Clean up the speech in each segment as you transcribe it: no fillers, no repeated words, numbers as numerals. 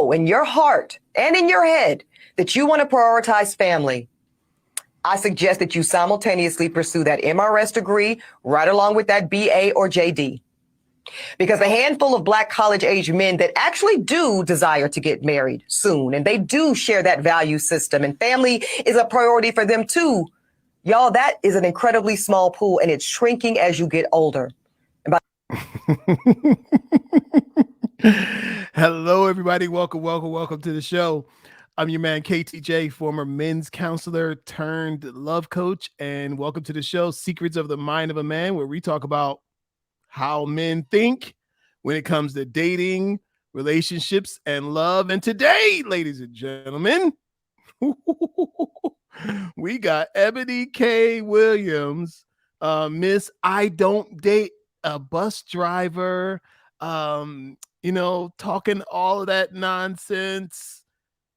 know in your heart and in your head that you want to prioritize family, I suggest that you simultaneously pursue that MRS degree right along with that BA or JD. Because a handful of Black college-age men that actually do desire to get married soon, and they do share that value system, and family is a priority for them too. Y'all, that is an incredibly small pool, and it's shrinking as you get older. Hello, everybody. Welcome to the show. I'm your man, KTJ, former men's counselor turned love coach, and welcome to the show, Secrets of the Mind of a Man, where we talk about how men think when it comes to dating, relationships, and love. And today, ladies and gentlemen, we got Eboni K Williams, Miss I Don't Date a Bus Driver, talking all of that nonsense.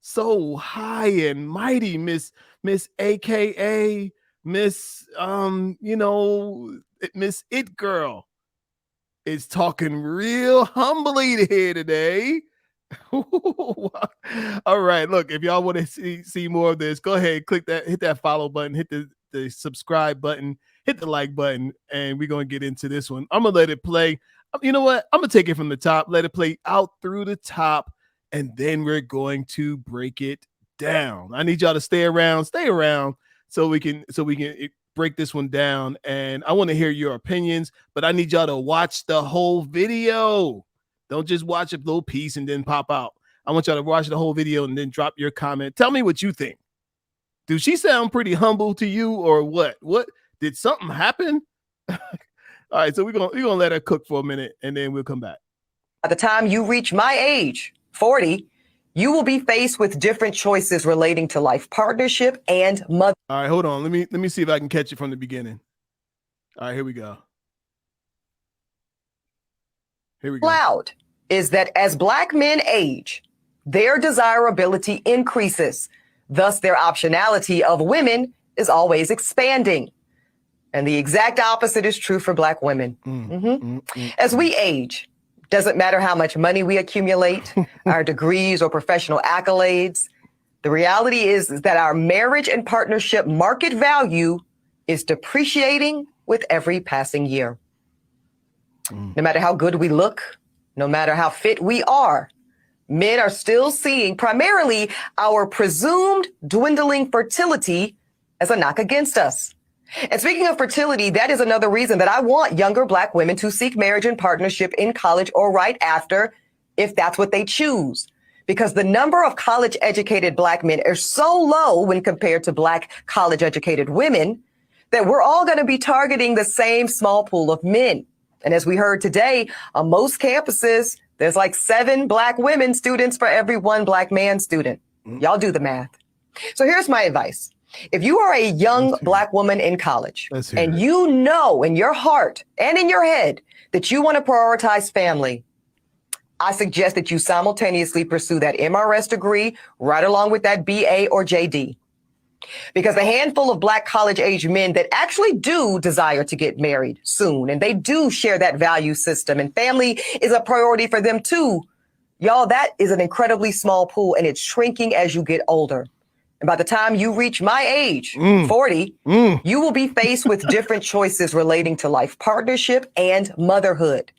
So high and mighty, Miss AKA Miss Miss It Girl is talking real humbly here today. All right, look, if y'all want to see more of this, go ahead, click that, hit that follow button, hit the subscribe button, hit the like button, and we're going to get into this one. I'm going to let it play. You know what? I'm going to take it from the top, let it play out through the top, and then we're going to break it down. I need y'all to stay around so we can break this one down, and I want to hear your opinions, but I need y'all to watch the whole video. Don't just watch a little piece and then pop out. I want y'all to watch the whole video and then drop your comment. Tell me what you think. Do she sound pretty humble to you, or what? What did something happen? All right, so we're gonna let her cook for a minute, and then we'll come back. By the time you reach my age, 40, you will be faced with different choices relating to life partnership and mother. All right, hold on. Let me see if I can catch it from the beginning. All right, here we go. Loud is that as Black men age, their desirability increases. Thus, their optionality of women is always expanding. And the exact opposite is true for Black women. As we age, doesn't matter how much money we accumulate, our degrees or professional accolades. The reality is that our marriage and partnership market value is depreciating with every passing year. No matter how good we look, no matter how fit we are, men are still seeing primarily our presumed dwindling fertility as a knock against us. And speaking of fertility, that is another reason that I want younger Black women to seek marriage and partnership in college or right after, if that's what they choose. Because the number of college-educated Black men is so low when compared to Black college-educated women that we're all going to be targeting the same small pool of men. And as we heard today, on most campuses, there's like 7 Black women students for every 1 Black man student. Y'all do the math. So here's my advice. If you are a young Black woman in college and you know in your heart and in your head that you want to prioritize family, I suggest that you simultaneously pursue that MRS degree right along with that BA or JD. Because a handful of Black college-age men that actually do desire to get married soon, and they do share that value system, and family is a priority for them too. Y'all, that is an incredibly small pool, and it's shrinking as you get older. And by the time you reach my age, 40, you will be faced with different choices relating to life partnership and motherhood.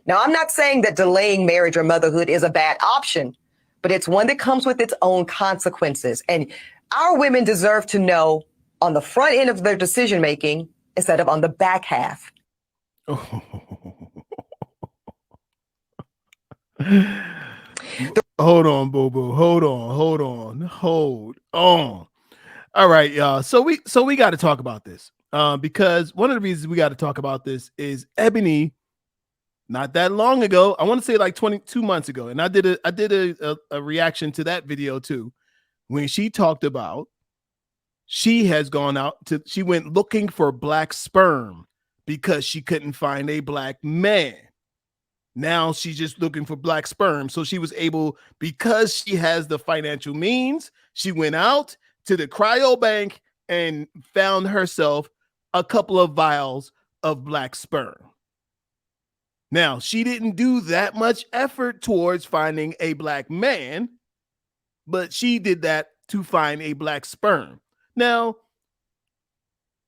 Now, I'm not saying that delaying marriage or motherhood is a bad option, but it's one that comes with its own consequences. And our women deserve to know on the front end of their decision making instead of on the back half. Hold on, boo-boo. Hold on. All right, y'all. So we got to talk about this because one of the reasons we got to talk about this is Eboni, not that long ago, I want to say like 22 months ago, and I did a reaction to that video too, when she talked about she went looking for Black sperm because she couldn't find a Black man. Now she's just looking for Black sperm. So she was able, because she has the financial means, she went out to the cryo bank and found herself a couple of vials of Black sperm. Now, she didn't do that much effort towards finding a black man, but she did that to find a black sperm. Now,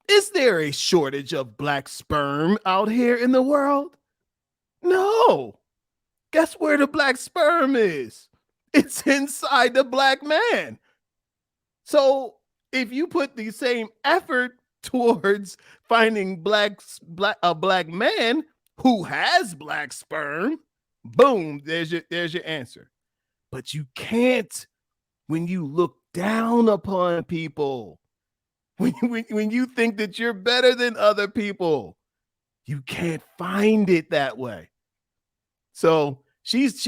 is there a shortage of black sperm out here in the world? No. Guess where the black sperm is? It's inside the black man. So if you put the same effort towards finding a black man who has black sperm, boom, there's your answer. But you can't when you look down upon people. When you think that you're better than other people, you can't find it that way. So she's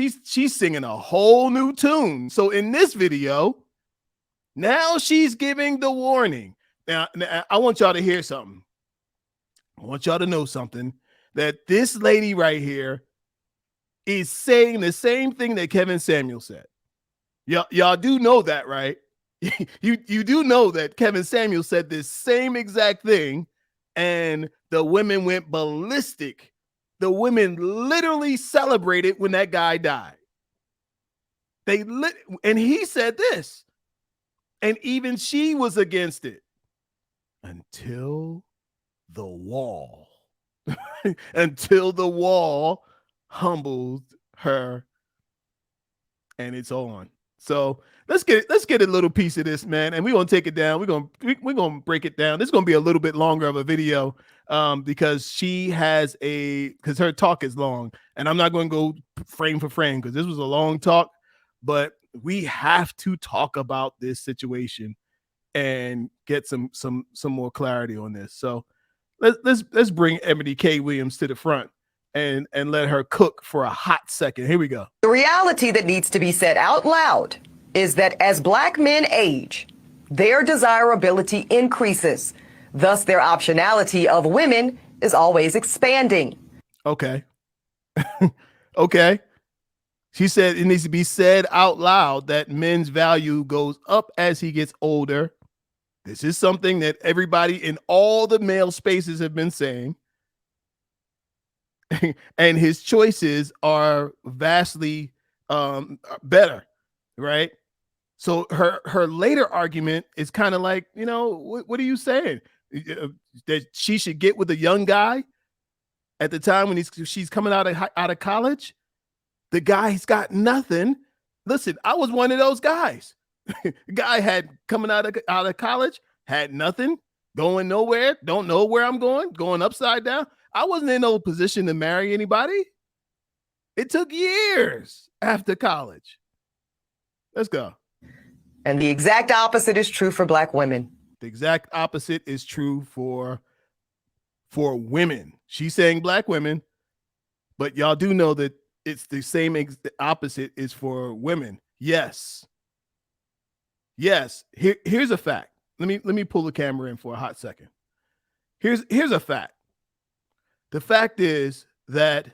singing a whole new tune. So in this video, now she's giving the warning. Now I want y'all to hear something. I want y'all to know something, that this lady right here is saying the same thing that Kevin Samuel said. Y'all do know that, right? you do know that Kevin Samuel said this same exact thing, and the women went ballistic. The women literally celebrated when that guy died. And he said this, and even she was against it until the wall, until the wall humbled her, and it's on. So let's get a little piece of this, man, and we're gonna take it down. We're gonna break it down. This is gonna be a little bit longer of a video, because because her talk is long, and I'm not gonna go frame for frame because this was a long talk, but we have to talk about this situation and get some more clarity on this. So let's bring Eboni K Williams to the front and let her cook for a hot second. Here we go. The reality that needs to be said out loud is that as black men age, their desirability increases. Thus, their optionality of women is always expanding. Okay. Okay. She said it needs to be said out loud that men's value goes up as he gets older. This is something that everybody in all the male spaces have been saying. And his choices are vastly better, right? So her later argument is kind of like, what are you saying? That she should get with a young guy at the time when she's coming out of college? The guy's got nothing. Listen, I was one of those guys. Guy had coming out of college, had nothing, going nowhere, don't know where I'm going upside down. I wasn't in no position to marry anybody. It took years after college. Let's go. And the exact opposite is true for black women. The exact opposite is true for women. She's saying black women, but y'all do know that it's the same opposite is for women. Yes. Yes. Here's a fact. Let me pull the camera in for a hot second. Here's a fact. The fact is that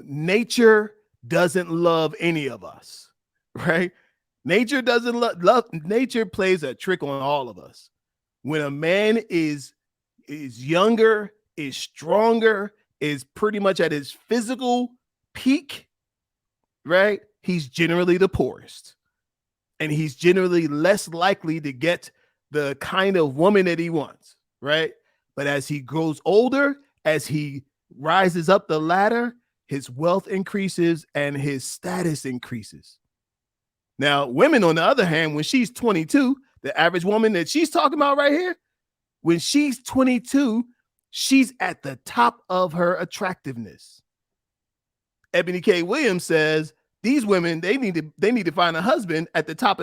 nature doesn't love any of us, right? Nature doesn't love. Nature plays a trick on all of us. When a man is younger, is stronger, is pretty much at his physical peak, right? He's generally the poorest, and he's generally less likely to get the kind of woman that he wants, right? But as he grows older, as he rises up the ladder, his wealth increases and his status increases. Now, women, on the other hand, when she's 22, the average woman that she's talking about right here, when she's 22, she's at the top of her attractiveness. Eboni K Williams says these women, they need to find a husband at the top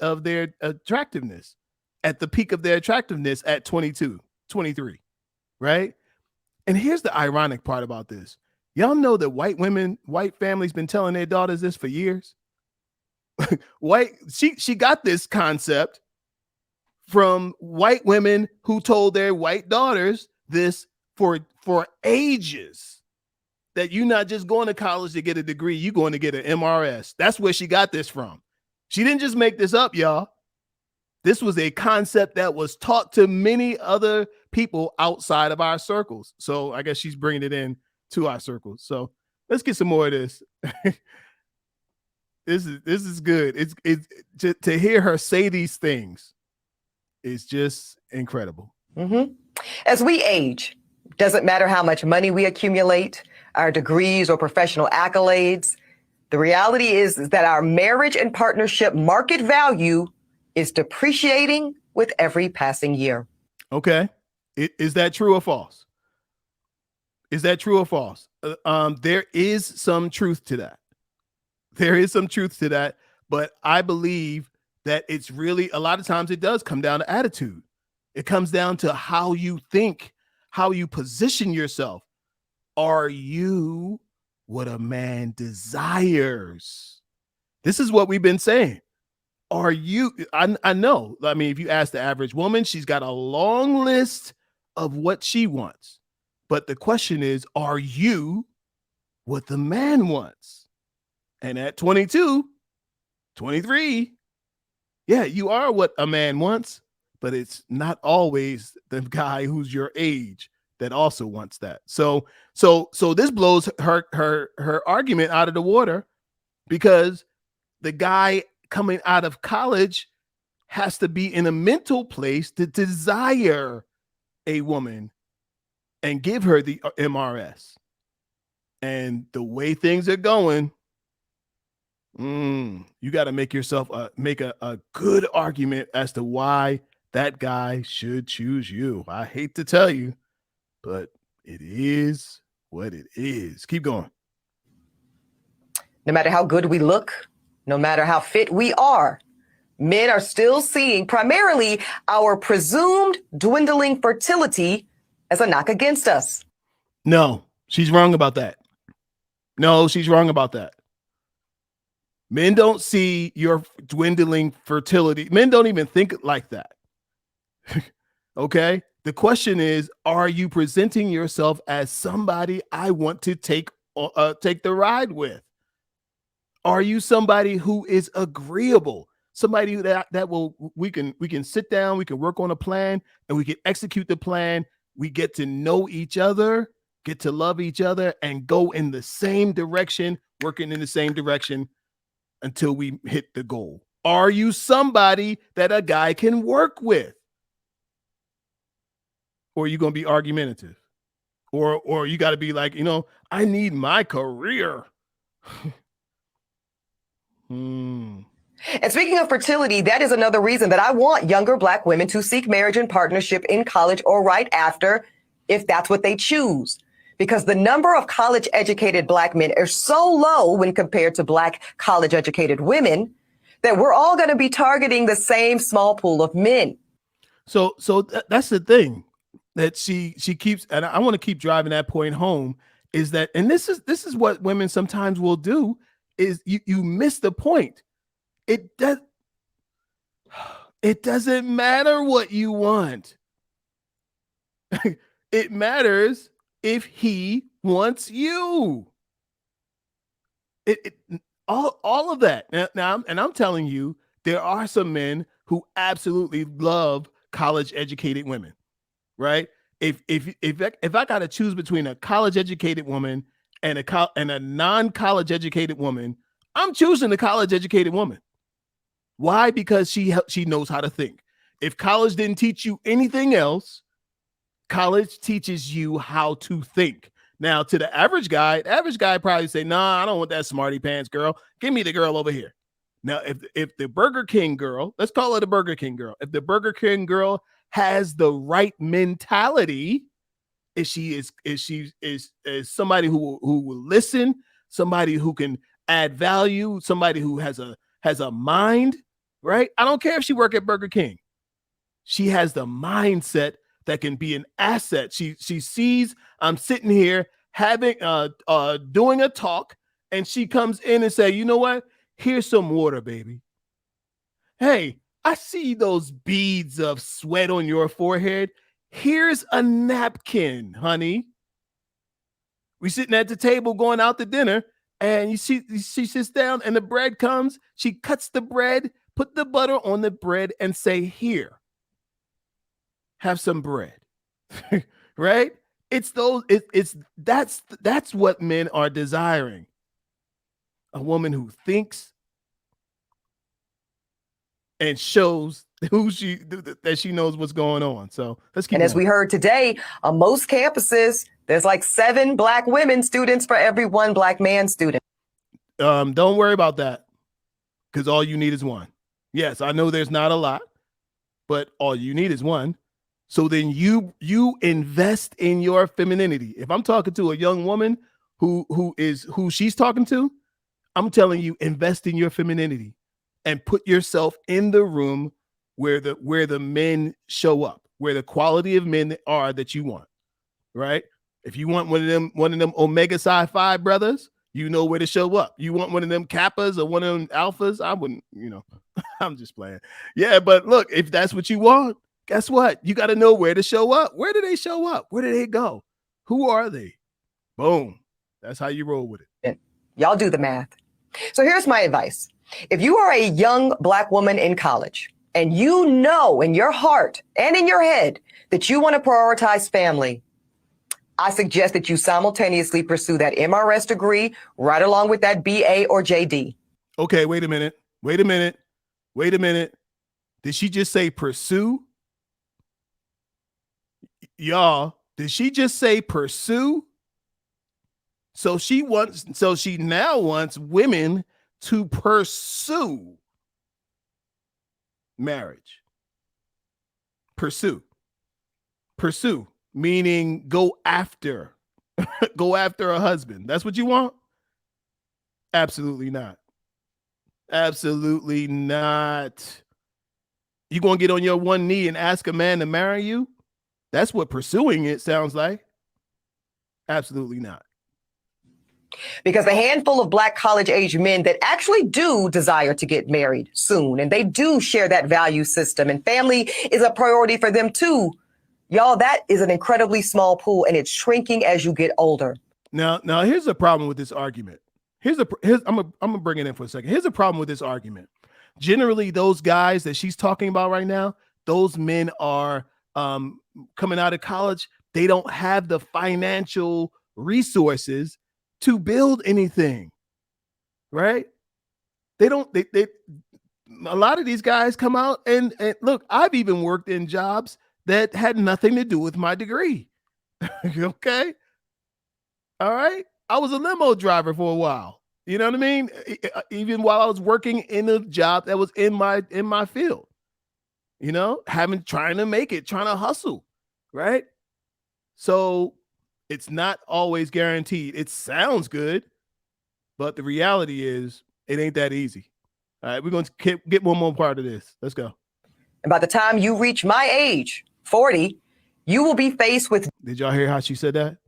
of their attractiveness, at the peak of their attractiveness at 22, 23, right? And here's the ironic part about this. Y'all know that white families been telling their daughters this for years. She got this concept from white women who told their white daughters this for ages, that you're not just going to college to get a degree, you're going to get an MRS. That's where she got this from. She didn't just make this up, y'all. This was a concept that was taught to many other people outside of our circles. So I guess she's bringing it in to our circles. So Let's get some more of this. This is good. It's to hear her say these things is just incredible. Mm-hmm. As we age, doesn't matter how much money we accumulate, our degrees or professional accolades. The reality is that our marriage and partnership market value is depreciating with every passing year. Okay. Is that true or false? Is that true or false? There is some truth to that. There is some truth to that, but I believe that it's really, a lot of times it does come down to attitude. It comes down to how you think, how you position yourself. Are you what a man desires? This is what we've been saying. Are you, I know, I mean, if you ask the average woman, she's got a long list of what she wants. But the question is, are you what the man wants? And at 22, 23, yeah, you are what a man wants, but it's not always the guy who's your age that also wants that. So this blows her argument out of the water, because the guy coming out of college has to be in a mental place to desire a woman and give her the MRS. And the way things are going, you got to make yourself make a good argument as to why that guy should choose you. I hate to tell you, but it is what it is. Keep going. No matter how good we look, no matter how fit we are, men are still seeing primarily our presumed dwindling fertility as a knock against us. No, she's wrong about that. No, she's wrong about that. Men don't see your dwindling fertility. Men don't even think like that. Okay? The question is, are you presenting yourself as somebody I want to take the ride with? Are you somebody who is agreeable? Somebody that will, we can sit down, we can work on a plan, and we can execute the plan. We get to know each other, get to love each other, and go in the same direction, working in the same direction until we hit the goal. Are you somebody that a guy can work with? Or are you going to be argumentative? Or you got to be like, I need my career. And speaking of fertility, that is another reason that I want younger Black women to seek marriage and partnership in college or right after, if that's what they choose. Because the number of college-educated Black men are so low when compared to Black college-educated women that we're all going to be targeting the same small pool of men. So that's the thing that she keeps, and I want to keep driving that point home, is that, and this is what women sometimes will do, is you miss the point. It doesn't matter what you want. It matters if he wants you. All of that. Now, I'm telling you, there are some men who absolutely love college-educated women, right? If I got to choose between a college-educated woman and a non-college-educated woman, I'm choosing the college-educated woman. Why? Because she knows how to think. If college didn't teach you anything else, college teaches you how to think. Now, to the average guy probably say, nah, I don't want that smarty pants girl. Give me the girl over here. Now, if the Burger King girl, let's call it a Burger King girl. If the Burger King girl has the right mentality, if she is somebody who will listen, somebody who can add value, somebody who has a mind, right? I don't care if she work at Burger King. She has the mindset that can be an asset. She sees I'm sitting here having doing a talk, and she comes in and say, you know what? Here's some water, baby. Hey, I see those beads of sweat on your forehead. Here's a napkin, honey. We sitting at the table going out to dinner, and she sits down and the bread comes. She cuts the bread, put the butter on the bread, and say, here, have some bread. Right? That's what men are desiring. A woman who thinks and shows that she knows what's going on. So let's keep. And as we heard today, on most campuses, there's like 7 Black women students for every 1 Black man student. Don't worry about that, because all you need is 1. Yes, I know there's not a lot, but all you need is 1. So then you invest in your femininity. If I'm talking to a young woman who she's talking to, I'm telling you, invest in your femininity and put yourself in the room where the men show up, where the quality of men are that you want, right? If you want one of them Omega Psi Phi brothers, you know where to show up. You want one of them Kappas or one of them Alphas, I wouldn't, I'm just playing. Yeah, but look, if that's what you want, guess what? You got to know where to show up. Where do they show up? Where do they go? Who are they? Boom. That's how you roll with it. Y'all do the math. So here's my advice. If you are a young Black woman in college and you know in your heart and in your head that you want to prioritize family, I suggest that you simultaneously pursue that MRS degree right along with that BA or JD. Okay, wait a minute. Did she just say pursue? Y'all, did she just say pursue? So she now wants women to pursue marriage. Pursue, meaning go after a husband. That's what you want? Absolutely not. Absolutely not. You gonna get on your one knee and ask a man to marry you? That's what pursuing it sounds like. Absolutely not. Because the handful of Black college-age men that actually do desire to get married soon, and they do share that value system, and family is a priority for them too, y'all, that is an incredibly small pool, and it's shrinking as you get older. Now here's the problem with this argument. I'm gonna bring it in for a second. Here's the problem with this argument. Generally, those guys that she's talking about right now, those men are coming out of college. They don't have the financial resources to build anything, right? They a lot of these guys come out and look, I've even worked in jobs that had nothing to do with my degree. Okay. All right. I was a limo driver for a while. You know what I mean? Even while I was working in a job that was in my field, trying to make it, trying to hustle. Right. So it's not always guaranteed. It sounds good, but the reality is it ain't that easy. All right, we're going to get one more part of this. Let's go. And by the time you reach my age, 40, you will be faced with... Did y'all hear how she said that?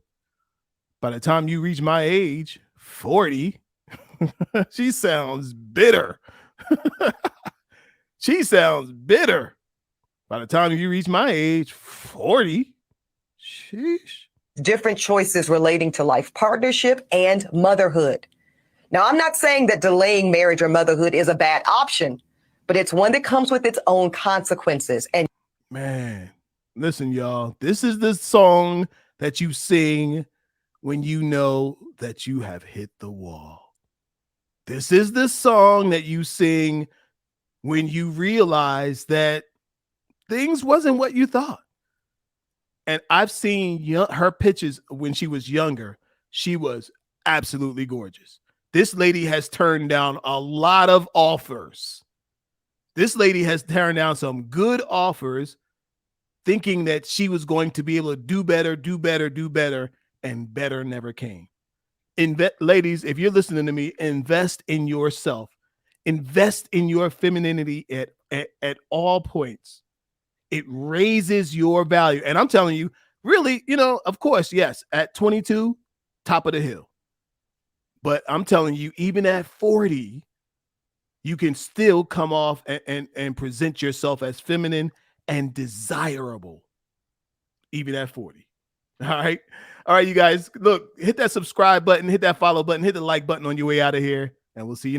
By the time you reach my age, 40, she sounds bitter. She sounds bitter. By the time you reach my age, 40, sheesh. Different choices relating to life partnership and motherhood. Now, I'm not saying that delaying marriage or motherhood is a bad option, but it's one that comes with its own consequences. And man, listen, y'all, this is the song that you sing when you know that you have hit the wall. This is the song that you sing when you realize that things wasn't what you thought. And I've seen her pictures when she was younger. She was absolutely gorgeous. This lady has turned down a lot of offers. This lady has turned down some good offers, thinking that she was going to be able to do better, and better never came. Ladies, if you're listening to me, invest in yourself. Invest in your femininity at all points. It raises your value. And I'm telling you, really, of course, yes, at 22, top of the hill. But I'm telling you, even at 40, you can still come off and present yourself as feminine and desirable, even at 40. All right. All right, you guys, look, hit that subscribe button, hit that follow button, hit the like button on your way out of here, and we'll see you.